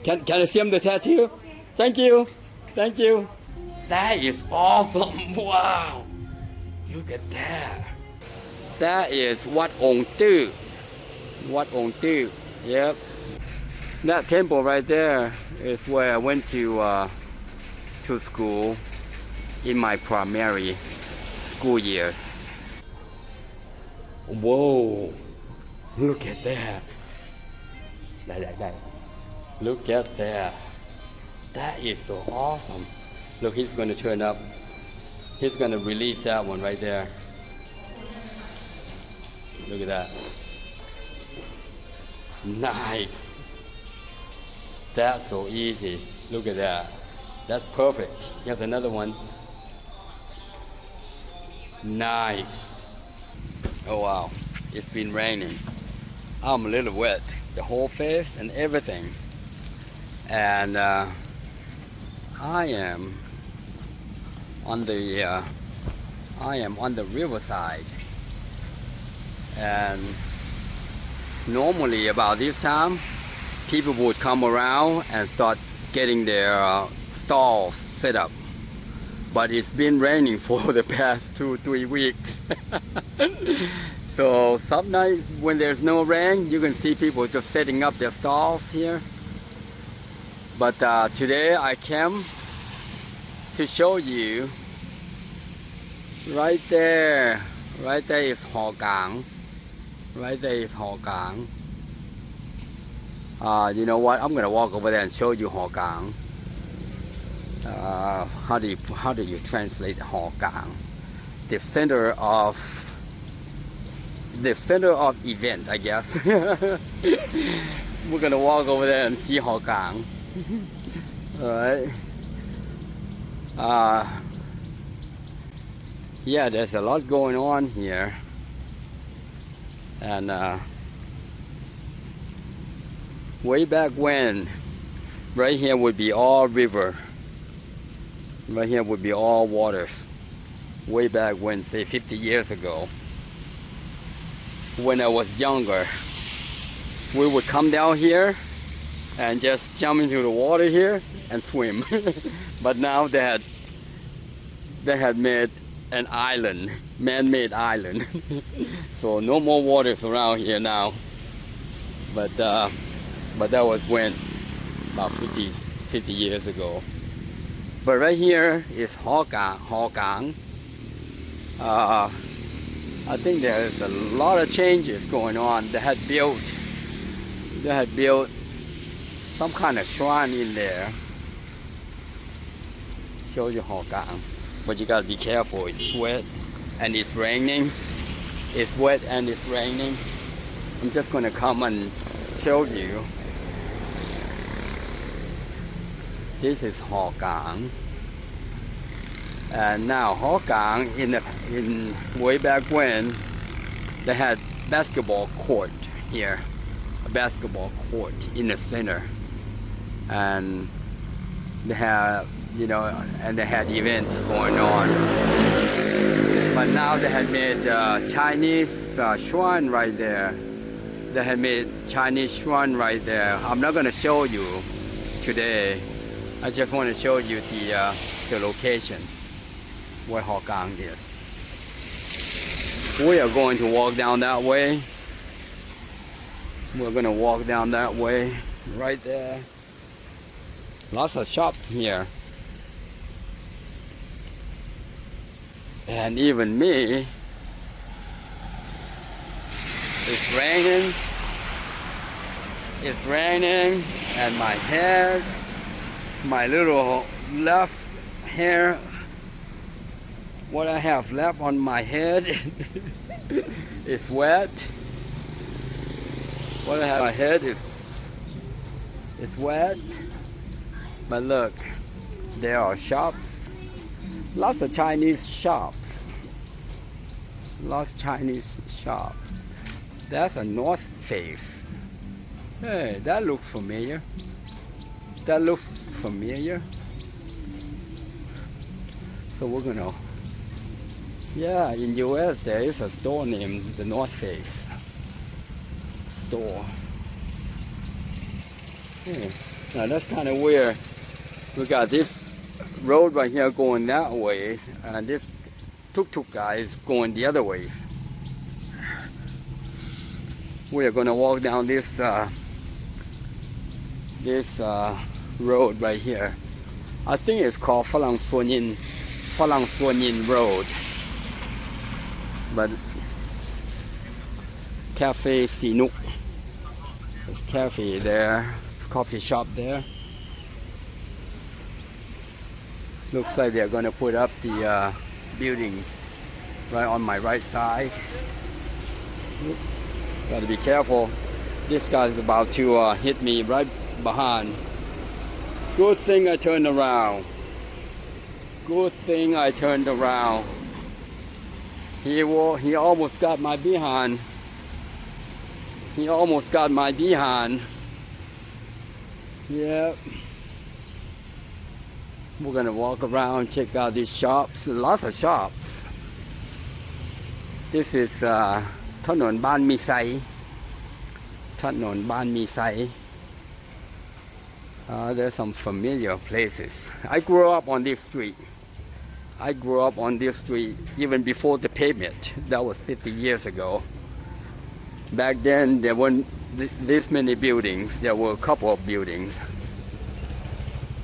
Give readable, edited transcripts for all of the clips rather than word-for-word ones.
Can I see the tattoo? Thank you. Thank you. That is awesome. Wow. Look at that. That is Wat Ong Tu. Wat Ong Tu. Yep. That temple right there is where I went to school in my primary school years. Whoa. Look at that. Look at that. That is so awesome. Look, he's going to turn up. He's going to release that one right there. Look at that. Nice. That's so easy. Look at that. That's perfect. Here's another one. Nice. Oh wow. It's been raining. I'm a little wet. The whole face and everything. And I am on the riverside. And normally about this time, people would come around and start getting their stalls set up. But it's been raining for the past 2-3 weeks. So sometimes when there's no rain, you can see people just setting up their stalls here. But today I came to show you right there. Right there is Ho Gang. Right there is Ho Gang. You know what? I'm gonna walk over there and show you Ho Gang. How do you translate Ho Gang? The center of event, I guess. We're gonna walk over there and see Ho Gang. Alright. Yeah, there's a lot going on here. And way back when, right here would be all river. Right here would be all waters. Way back when, say 50 years ago. When I was younger, we would come down here and just jump into the water here and swim. But now they had made an island, man-made island. So no more waters around here now. But that was when, about 50 years ago. But right here is Ho Gang. I think there's a lot of changes going on. They had built some kind of shrine in there. Show you Ho Gang. But you gotta be careful, it's wet and it's raining. It's wet and it's raining. I'm just gonna come and show you. This is Ho Gang. And now Ho Gang, in way back when, they had basketball court here. A basketball court in the center. And they have, you know, and they had events going on. But now they had made Chinese shrine right there. They had made Chinese shrine right there. I'm not going to show you today. I just want to show you the location where Ho Gang is. We are going to walk down that way. We're going to walk down that way, right there. Lots of shops here. And even me, it's raining, and my hair, my little left hair, what I have left on my head is wet. What I have on my head is wet. But look, there are shops. Lots of Chinese shops. Lots of Chinese shops. That's a North Face. Hey, that looks familiar. That looks familiar. So we're gonna, yeah, in US there is a store named the North Face store. Yeah. Now that's kind of weird. We got this road right here going that way, and this tuk-tuk guy is going the other way. We are going to walk down this road right here. I think it's called Phalang Suan Yin Road. But Cafe Sinuk. There's cafe there. There's coffee shop there. Looks like they're going to put up the building right on my right side. Oops. Got to be careful. This guy's about to hit me right behind. Good thing I turned around. Good thing I turned around. He almost got my behind. He almost got my behind. Yep. We're gonna walk around, check out these shops. Lots of shops. This is Thanon Ban Mixay. Thanon Ban Mixay. There's some familiar places. I grew up on this street. Even before the pavement. That was 50 years ago. Back then there weren't this many buildings. There were a couple of buildings.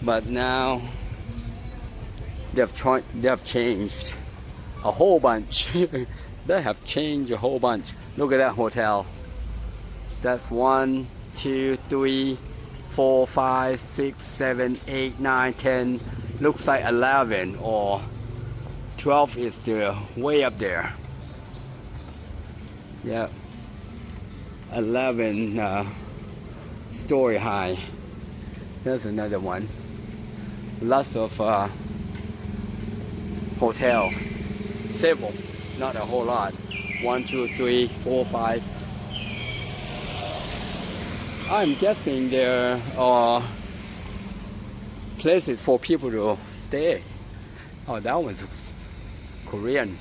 But now they have changed a whole bunch. They have changed a whole bunch. Look at that hotel. That's 1, 2, 3, 4, 5, 6, 7, 8, 9, 10. Looks like 11 or 12 is the way up there. Yeah. 11 story high. There's another one. Lots of hotels. Several, not a whole lot. 1, 2, 3, 4, 5. I'm guessing there are places for people to stay. Oh, that one's Korean.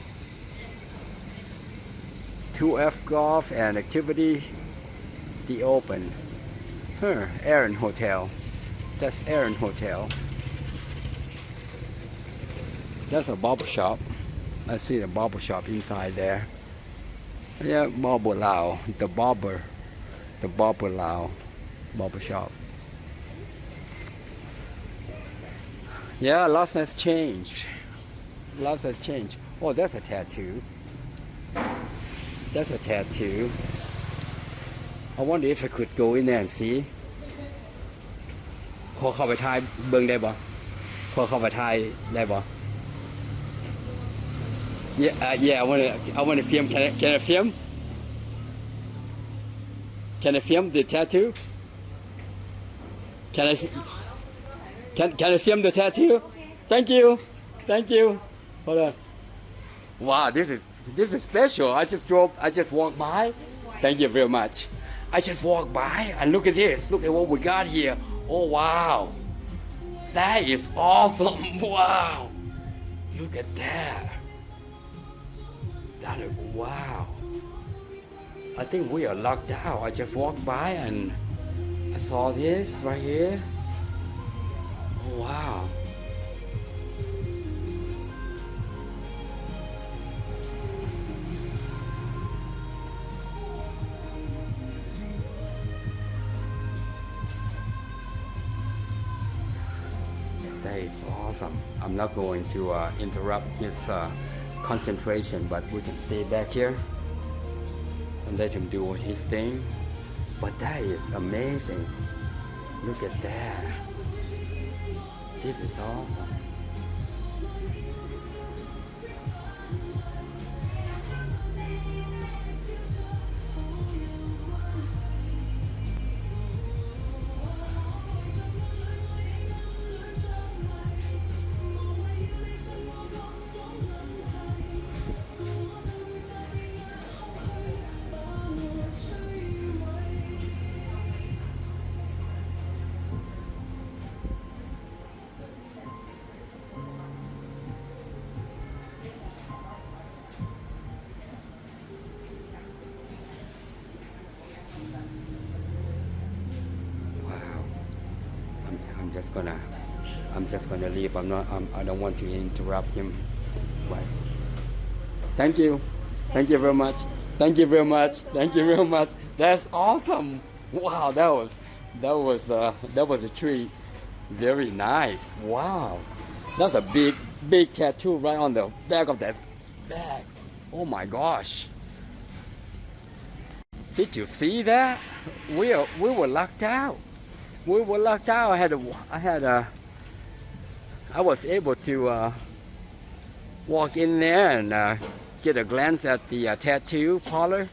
2F Golf and Activity, The Open. Aaron Hotel. That's Aaron Hotel. That's a barber shop. I see the barber shop inside there. Yeah, Barber Lao. The Barber Lao barber shop. Yeah, lots has changed. Lots has changed. Oh, that's a tattoo. That's a tattoo. I wonder if I could go in there and see. ขอเข้าไปถ่ายเบิ่งได้บ่ขอเข้าไปถ่ายได้บ่ Yeah, I want to film. Can I film? Can I film the tattoo? Can I film the tattoo? Thank you. Hold on. Wow, this is special. I just walked by. Thank you very much. I just walked by and look at this. Look at what we got here. Oh wow. That is awesome. Wow. Look at that. Wow. I think we are locked out. I just walked by and I saw this right here. Oh, wow. That is awesome. I'm not going to interrupt his concentration, but we can stay back here and let him do his thing. But that is amazing. Look at that. This is awesome. just gonna leave. I don't want to interrupt him. But thank you very much. Thank you very much. That's awesome. Wow, that was a treat. Very nice. Wow, that's a big tattoo right on the back of that bag. Oh my gosh. Did you see that? We were locked out. I was able to walk in there and get a glance at the tattoo parlor.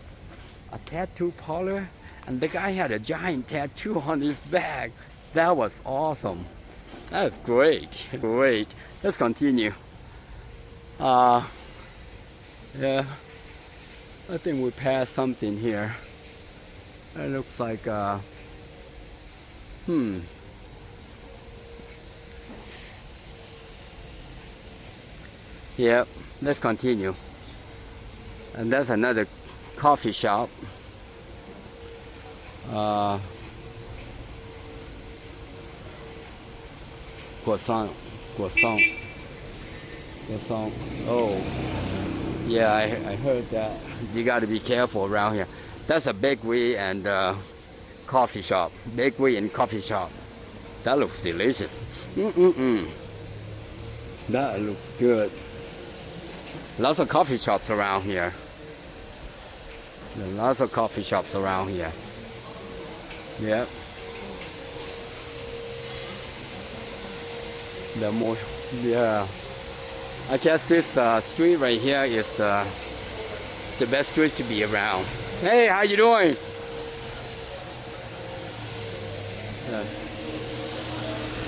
And the guy had a giant tattoo on his back. That was awesome. That's great. Let's continue. Yeah, I think we passed something here. It looks like Yep, let's continue. And that's another coffee shop. Croissant. Oh, yeah, I heard that. You got to be careful around here. That's a bakery and coffee shop. That looks delicious. That looks good. Lots of coffee shops around here. Yep. Yeah. I guess this street right here is the best street to be around. Hey, how you doing?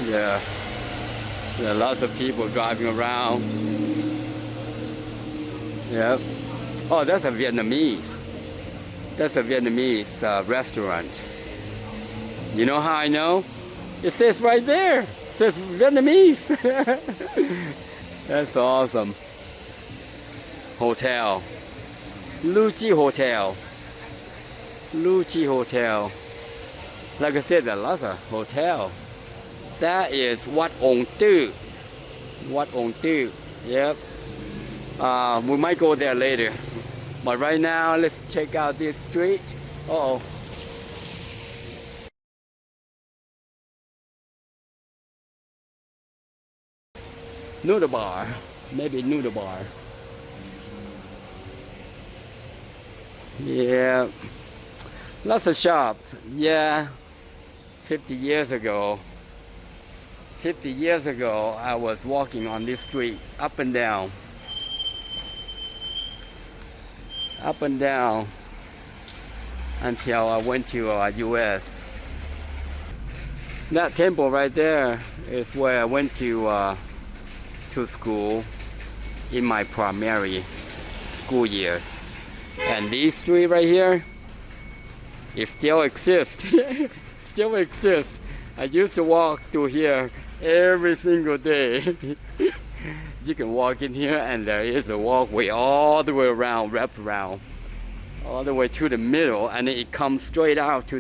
Yeah. There are lots of people driving around. Yep. Oh, that's a Vietnamese restaurant. You know how I know? It says right there. It says Vietnamese. That's awesome. Hotel. Luchi Hotel. Like I said, there are lots of hotels. That is Wat Ong Tu. Yep. We might go there later. But right now, let's check out this street. Uh-oh. Noodle bar. Maybe noodle bar. Yeah. Lots of shops. Yeah. 50 years ago, I was walking on this street, up and down, until I went to U.S. That temple right there is where I went to school in my primary school years. And this street right here, it still exists. I used to walk through here every single day. You can walk in here and there is a walkway all the way around, wraps around, all the way to the middle, and it comes straight out to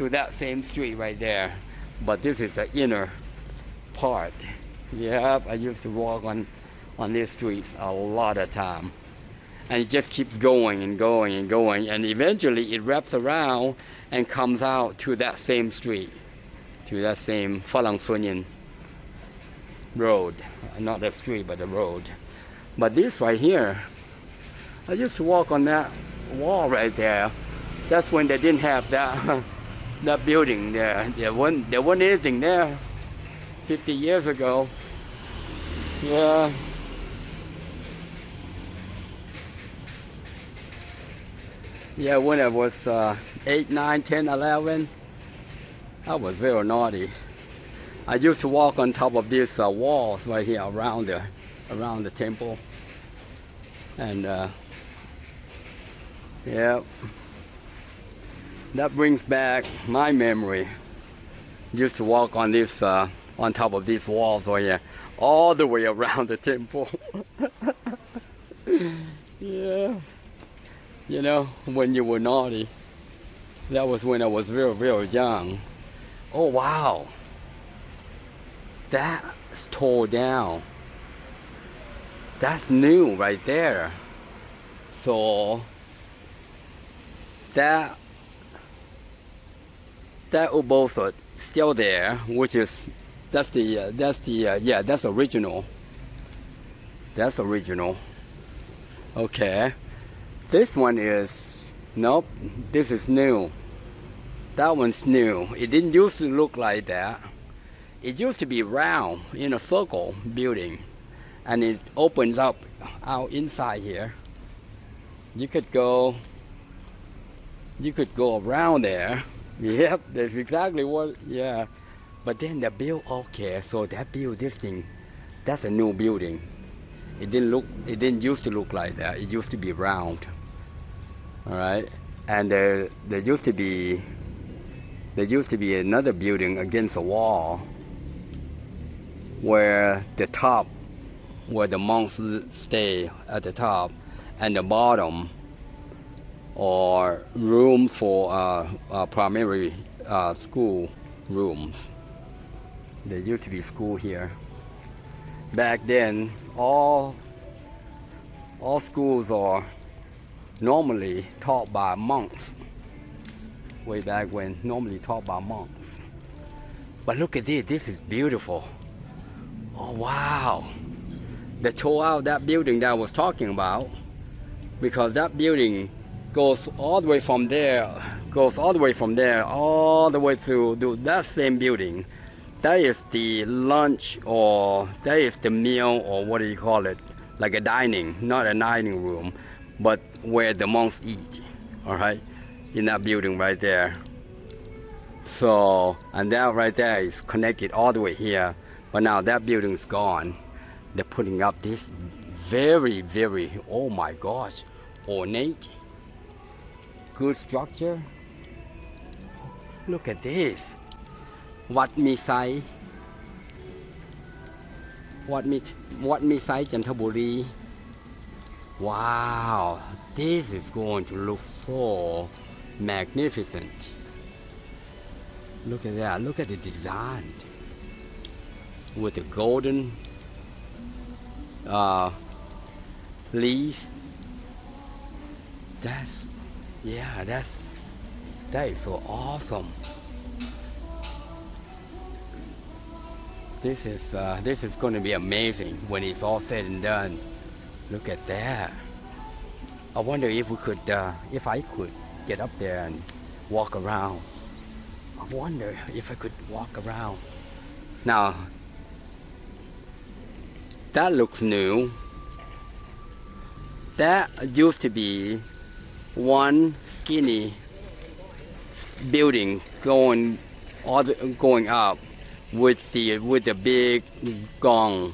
that same street right there. But this is the inner part. Yep, I used to walk on this street a lot of time. And it just keeps going and going and going, and eventually it wraps around and comes out to that same street, to that same Phalang Sunyin road. Not the street, but the road. But this right here, I used to walk on that wall right there. That's when they didn't have that that building there. There wasn't anything there 50 years ago. Yeah. Yeah, when I was 8, 9, 10, 11, I was very naughty. I used to walk on top of these walls right here around the temple. And yeah, that brings back my memory. Used to walk on this on top of these walls right here, all the way around the temple. Yeah. You know, when you were naughty. That was when I was very, very young. Oh, wow. That's torn down. That's new right there. So that Uboso still there, which is that's original. That's original. Okay. This one is nope. This is new. That one's new. It didn't used to look like that. It used to be round in a circle building, and it opens up out inside here. You could go around there. Yep, that's exactly what. Yeah, but then the build. Okay, so this thing, that's a new building. It didn't used to look like that. It used to be round. All right, and there used to be another building against a wall where the monks stay at the top, and the bottom or room for primary school rooms. There used to be school here. Back then, all schools are normally taught by monks. Way back when, normally taught by monks. But look at this. This is beautiful. Oh wow! They tore out that building that I was talking about, because that building goes all the way from there, all the way through that same building. That is the lunch, or that is the meal, or what do you call it? Like a dining, not a dining room, but where the monks eat. All right, in that building right there. So, and that right there is connected all the way here. But now that building is gone. They're putting up this very, very, oh my gosh, ornate, good structure. Look at this. Wat Mixay, Jantaburi. Wow, this is going to look so magnificent. Look at that. Look at the design with the golden leaves. That is so awesome. This is going to be amazing when it's all said and done. Look at that. I wonder if I could get up there and walk around. I wonder if I could walk around. Now, that looks new. That used to be one skinny building going up with the big gong,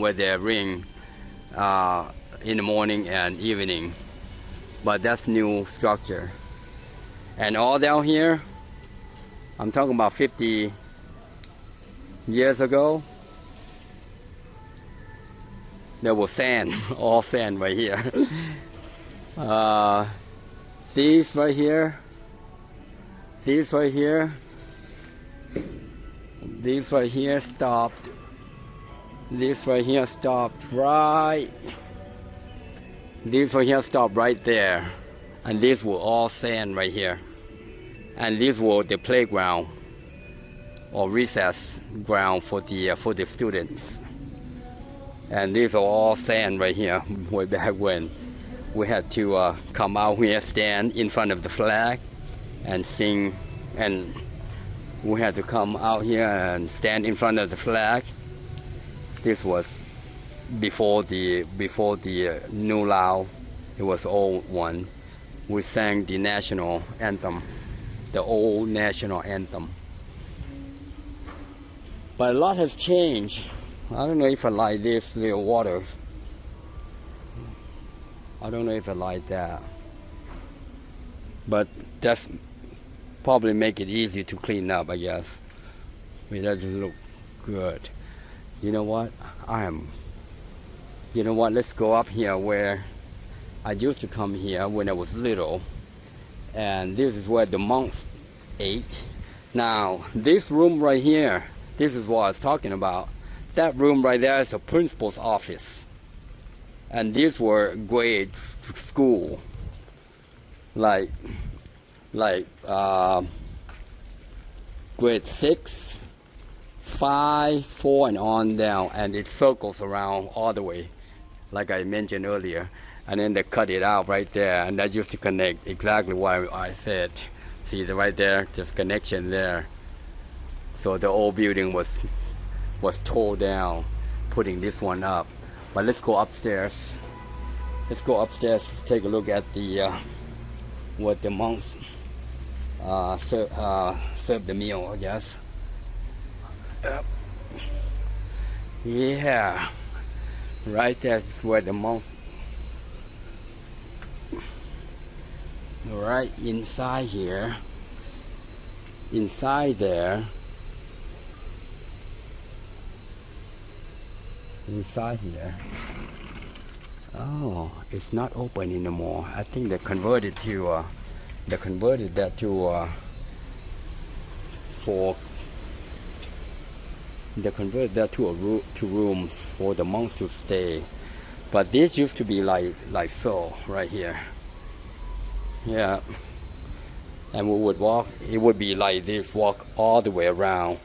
with they ring in the morning and evening. But that's new structure. And all down here, I'm talking about 50 years ago, there was sand, all sand right here. These right here, stopped. This right here stopped right. This right here stopped right there. And these were all sand right here. And these were the playground or recess ground for the students. And these are all sand right here. Way back when we had to come out here, stand in front of the flag and sing, and we had to come out here and stand in front of the flag. This was before the new LAOS. It was old one. We sang the national anthem, the old national anthem. But a lot has changed. I don't know if I like this little water. I don't know if I like that. But that's probably make it easy to clean up, I guess. It doesn't look good. You know what? Let's go up here where I used to come here when I was little. And this is where the monks ate. Now, this room right here, This is what I was talking about. That room right there is a principal's office. And these were grade school. Like grade 6, 5, 4, and on down. And it circles around all the way, like I mentioned earlier. And then they cut it out right there. And that used to connect exactly what I said. See, right there, there's connection there. So the old building was torn down, putting this one up. But let's go upstairs. Let's go upstairs to take a look at the what the monks serve the meal, I guess. Yeah, right there is where the monks. Right inside here, inside there. Inside here. Oh, it's not open anymore. I think they converted to that to rooms for the monks to stay. But this used to be like so right here. Yeah. And we would walk, it would be like this, walk all the way around.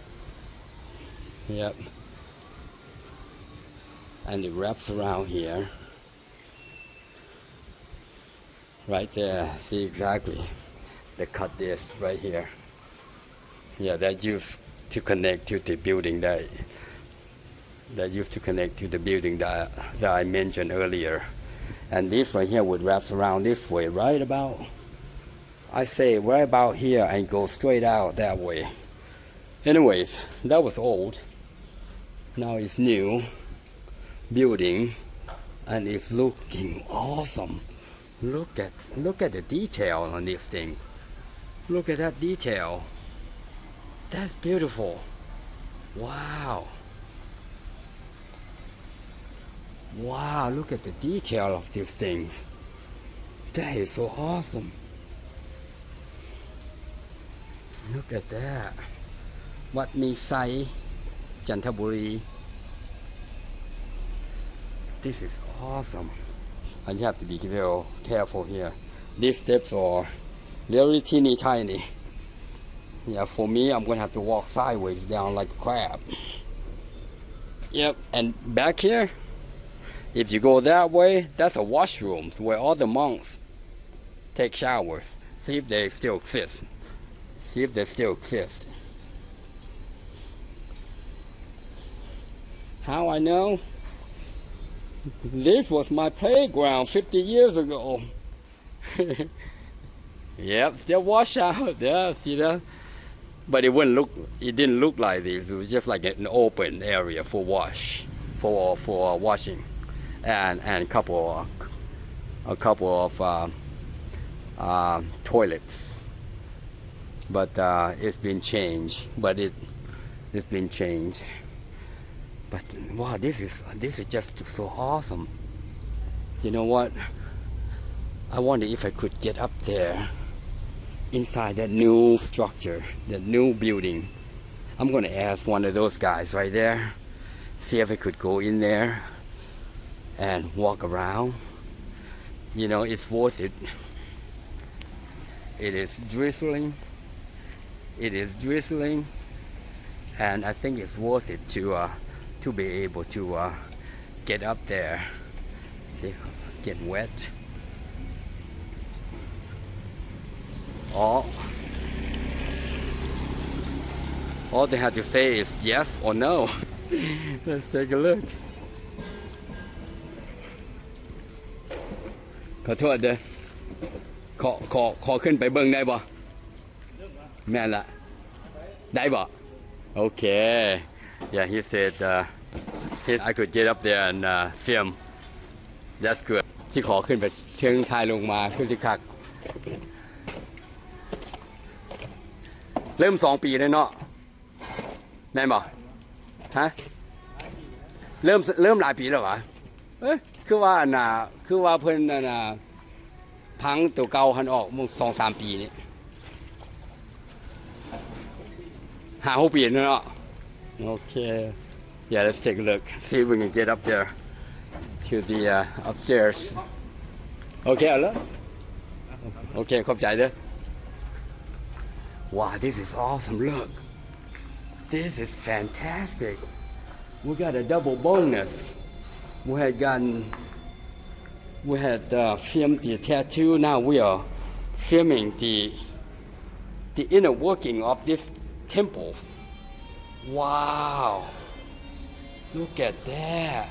Yep. And it wraps around here. Right there, see exactly. They cut this right here. Yeah, that used to connect to the building that I mentioned earlier. And this right here would wrap around this way, right about, I say right about here and go straight out that way. Anyways, that was old. Now it's new building and it's looking awesome. Look at the detail on this thing. Look at that detail. That's beautiful. Wow. Wow, look at the detail of these things. That is so awesome. Look at that. Wat Mixay, Jantaburi. This is awesome. I just have to be very careful here. These steps are very teeny tiny. Yeah, for me, I'm going to have to walk sideways down like a crab. Yep, and back here, if you go that way, that's a washroom where all the monks take showers. See if they still exist. See if they still exist. How I know? This was my playground 50 years ago. Yep, they wash out there, see that? But it didn't look like this. It was just like an open area for washing, and a couple of toilets. But it's been changed. But it's been changed. But wow, this is just so awesome. You know what? I wonder if I could get up there inside that new structure, that new building. I'm gonna ask one of those guys right there, see if I could go in there and walk around. You know, it's worth it. It is drizzling. It is drizzling, and I think it's worth it to be able to get up there. See, get wet. All they have to say is yes or no. Let's take a look. ขอโทษเด้อขอขึ้นไปเบิ่งได้บ่แม่นละได้บ่ Okay. Yeah, he said I could get up there and film. That's good. ที่ขอขึ้นไปเชิงทายลงมาขึ้นที่คักเริ่ม2 ปีเลยเนาะแม่นบ่ฮะเริ่มหลายปีแล้ววะคือว่าเพิ่นพังตัวเก่าหันออกมึง2-3 ปีนี่5-6 ปีเนาะ Okay. Yeah, let's take a look. See if we can get up there to the upstairs. Okay, hello? Okay, ขอบใจเด้อ Wow, this is awesome. Look. This is fantastic. We got a double bonus. We had filmed the tattoo. Now we are filming the inner working of this temple. Wow. Look at that.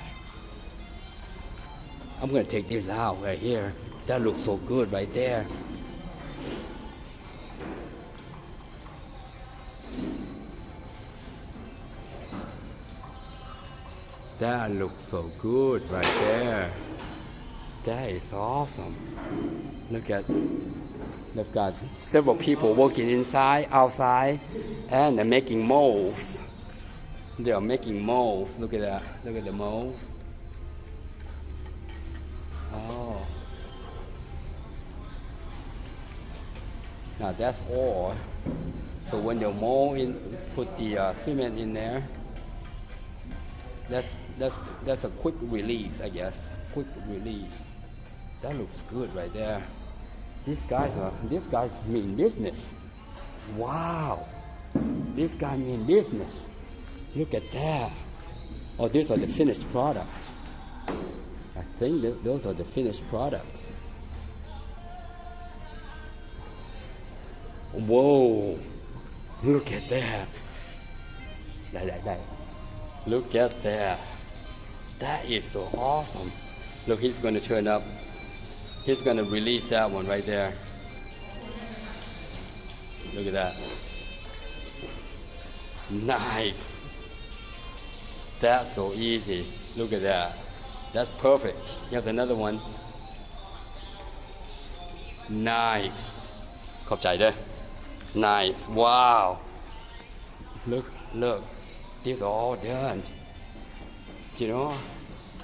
I'm going to take this out right here. That looks so good right there. That looks so good right there. That is awesome. Look at, they've got several people working inside, outside, and they're making molds. They are making molds. Look at that. Look at the molds. Oh. Now that's all. So when they mold in, put the cement in there. That's a quick release, I guess. Quick release. That looks good right there. These guys mean business. Wow. This guy mean business. Look at that. Oh, these are the finished products. I think those are the finished products. Whoa. Look at that. Look at that. That is so awesome. Look, he's going to turn up. He's going to release that one right there. Look at that. Nice. That's so easy. Look at that. That's perfect. Here's another one. Nice. ขอบใจเด้อ Nice. Wow. Look. These are all done. You know,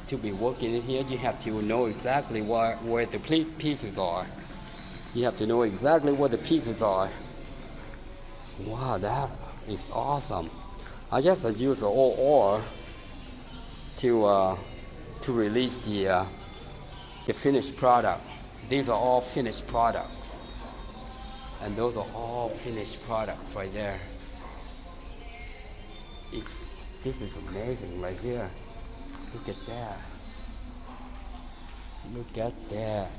to be working in here, you have to know exactly where the pieces are. You have to know exactly where the pieces are. Wow, that is awesome. I just use the ore to release the finished product. These are all finished products, and those are all finished products right there. This is amazing right here. Look at that. Look at that.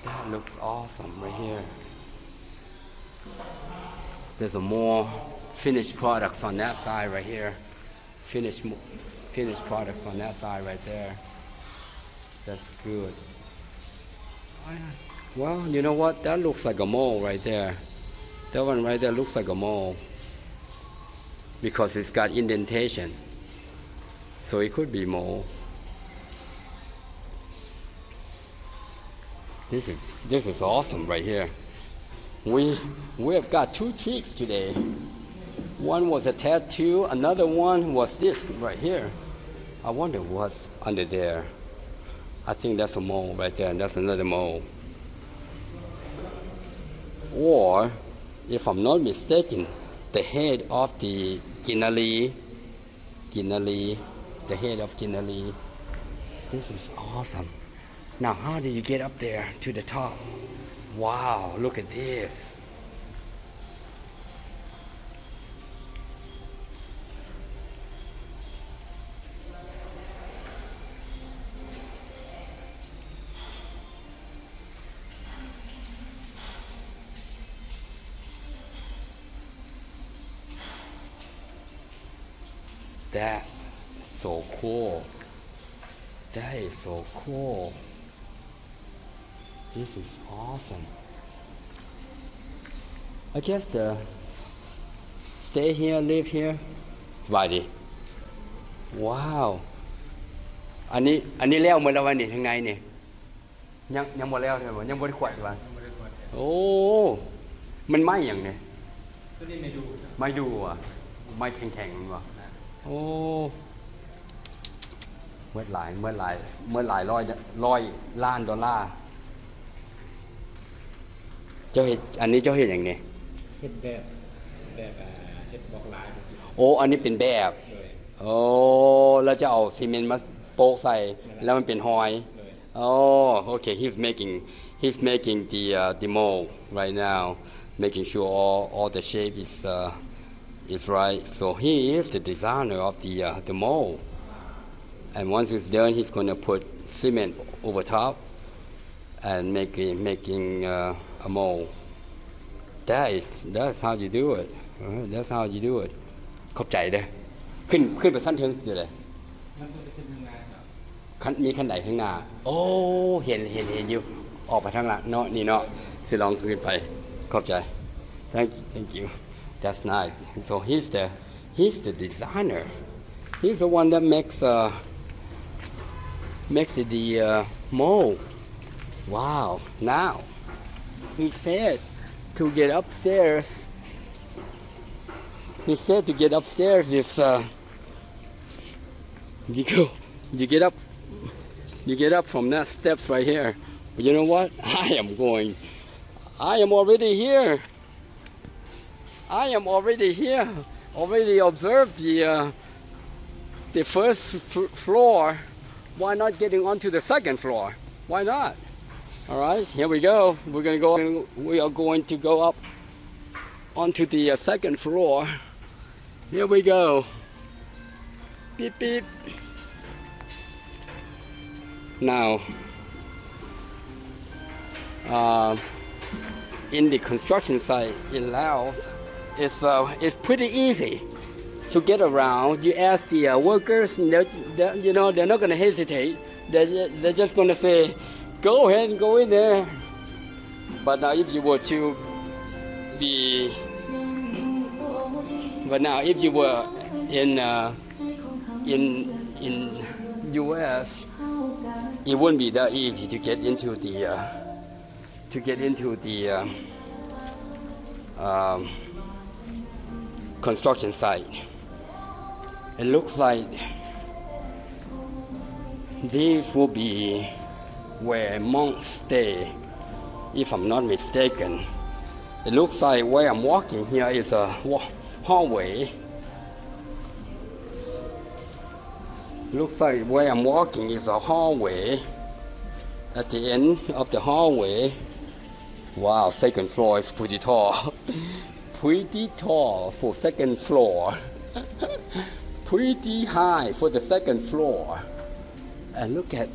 That looks awesome right here. There's a more finished products on that side right here. Finished products on that side right there. That's good. Well, you know what? That looks like a mole right there. That one right there looks like a mole because it's got indentation. So it could be mole. This is awesome right here. We have got two tricks today. One was a tattoo, another one was this right here. I wonder what's under there. I think that's a mole right there, and that's another mole. Or, if I'm not mistaken, the head of the Ginali, the head of Ginali. This is awesome. Now, how do you get up there to the top? Wow, look at this. That's so cool. That is so cool. This is awesome. I guess stay here, live here. สบายดี Wow. อันนี้แล้วหมดแล้ววันนี้ข้างในนี่ยังหมดแล้วใช่ไหมยังบ่ได้ขวดวะโอ้มันไหม้อย่างเนี่ยก็นี่ไม่ดูอ่ะไหม้แข็งๆมันวะโอ้เมื่อหลายร้อยล้านดอลลาร์ เจ้าเฮ็ดอันนี้เจ้าเฮ็ดหยังนี่ เฮ็ดแบบเฮ็ดบล็อกลาย โอ้อันนี้เป็นแบบ เลย โอ้แล้วจะเอาซีเมนต์มาโปะใส่แล้วมันเป็นหอย เลย Oh, okay. He's making the mold right now, making sure all the shape is right. So he is the designer of the mold. And once it's done, he's going to put cement over top and making a mold. That's how you do it. That's how you do it. เข้าใจเด้อขึ้นไปสั้นเทิงอยู่เลย มันก็จะขึ้นทำงานครับ มีขั้นไหนข้างหน้าโอ้เห็นอยู่ออกไปทางหลังเนาะนี่เนาะสิลองขึ้นไปขอบใจ thank you that's nice so he's the designer he's the one that makes the mold wow now he said to get upstairs is you get up from that steps right here. But you know what? I am already here. Already observed the first floor. Why not getting onto the second floor? Why not? All right, here we go. We are going to go up onto the second floor. Here we go. Beep beep. Now, in the construction site in Laos, it's pretty easy to get around. You ask the workers, they're not going to hesitate. They're just going to say, "Go ahead and go in there." But now, if you were in U.S., it wouldn't be that easy to get into the construction site. It looks like these will be where monks stay, if I'm not mistaken. It looks like where I'm walking here is a hallway. Looks like where I'm walking is a hallway. At the end of the hallway, wow, second floor is pretty tall. Pretty tall for second floor. Pretty high for the second floor. And look at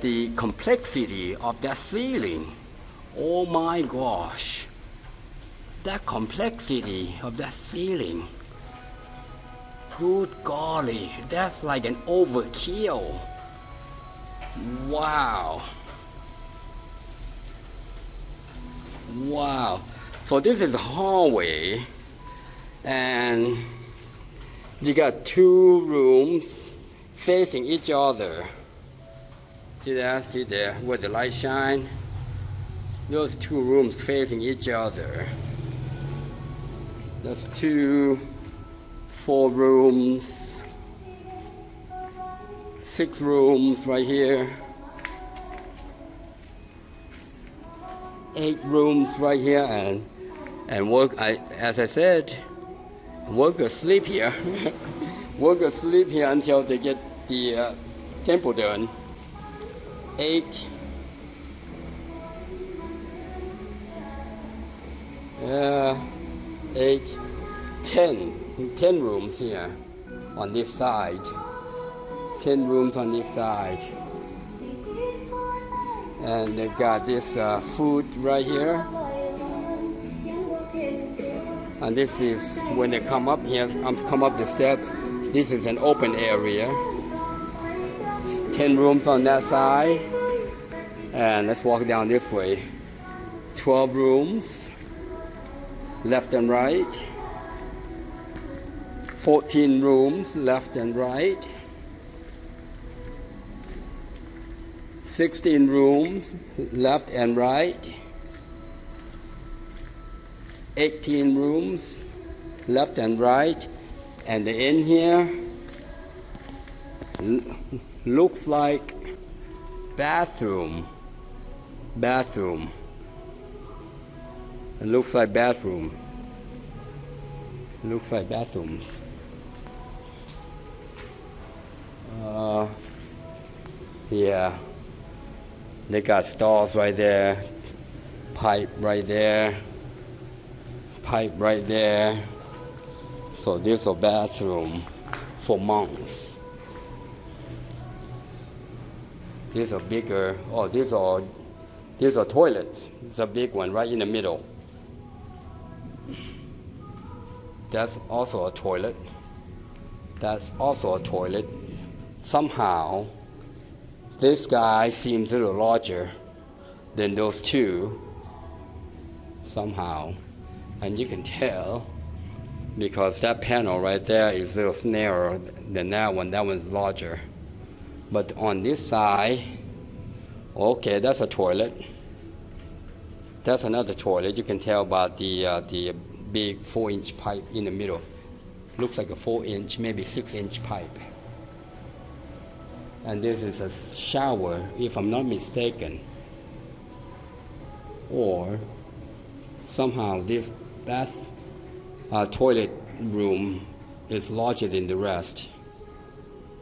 the complexity of that ceiling. Oh my gosh. That complexity of that ceiling. Good golly, that's like an overkill. Wow. So this is a hallway, and you got two rooms facing each other. See there, where the light shine? Those two rooms facing each other. That's 4 rooms, 6 rooms right here, 8 rooms right here, and as I said, workers sleep here. Workers sleep here until they get the temple done. 8. 8, 10 rooms here on this side. 10 rooms on this side. And they've got this food right here. And this is when they come up here, come up the steps. This is an open area. 10 rooms on that side. And let's walk down this way. 12 rooms, left and right. 14 rooms, left and right. 16 rooms, left and right. 18 rooms, left and right. And the end here looks like bathroom. It looks like bathroom. Looks like bathrooms. Yeah. They got stalls right there, pipe right there, pipe right there. So this is a bathroom for monks. These are bigger. Oh, these are toilets. It's a big one right in the middle. That's also a toilet. That's also a toilet. Somehow, this guy seems a little larger than those two. Somehow. And you can tell because that panel right there is a little narrower than that one. That one's larger. But on this side, okay, that's a toilet. That's another toilet. You can tell about the big 4-inch pipe in the middle. Looks like a 4-inch, maybe 6-inch pipe. And this is a shower, if I'm not mistaken. Or somehow this toilet room is larger than the rest.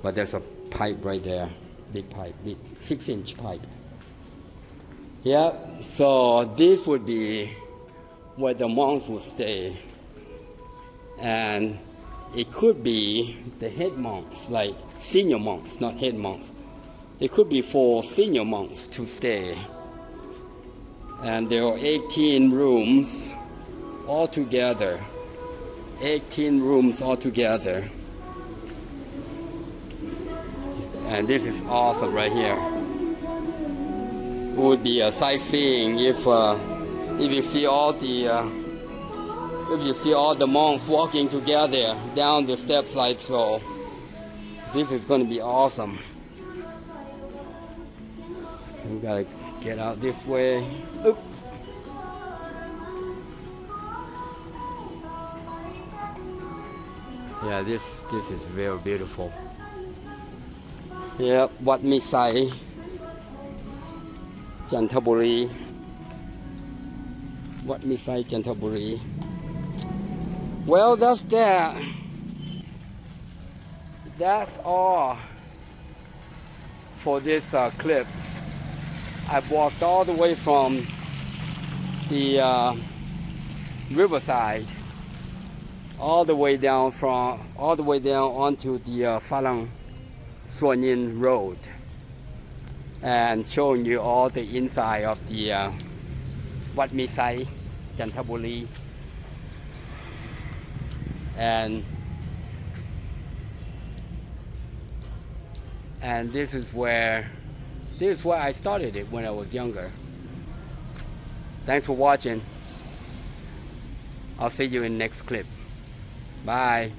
But there's a pipe right there, big pipe, big 6-inch pipe. Yeah, so this would be where the monks would stay. And it could be the head monks, like senior monks, not head monks. It could be for senior monks to stay. And there are 18 rooms altogether. 18 rooms altogether. And this is awesome right here. It would be a sightseeing if you see all the monks walking together down the steps like so. This is going to be awesome. We gotta get out this way. Oops. Yeah, this is very beautiful. Yeah, Wat Mixay, Jantaburi. Wat Mixay, Jantaburi. Well, that's that. That's all for this clip. I've walked all the way from the riverside, all the way down onto the Phalang Suanyin Road, and showing you all the inside of the Wat Mixay, Jantaburi, and this is where I started it when I was younger. Thanks for watching. I'll see you in the next clip. Bye.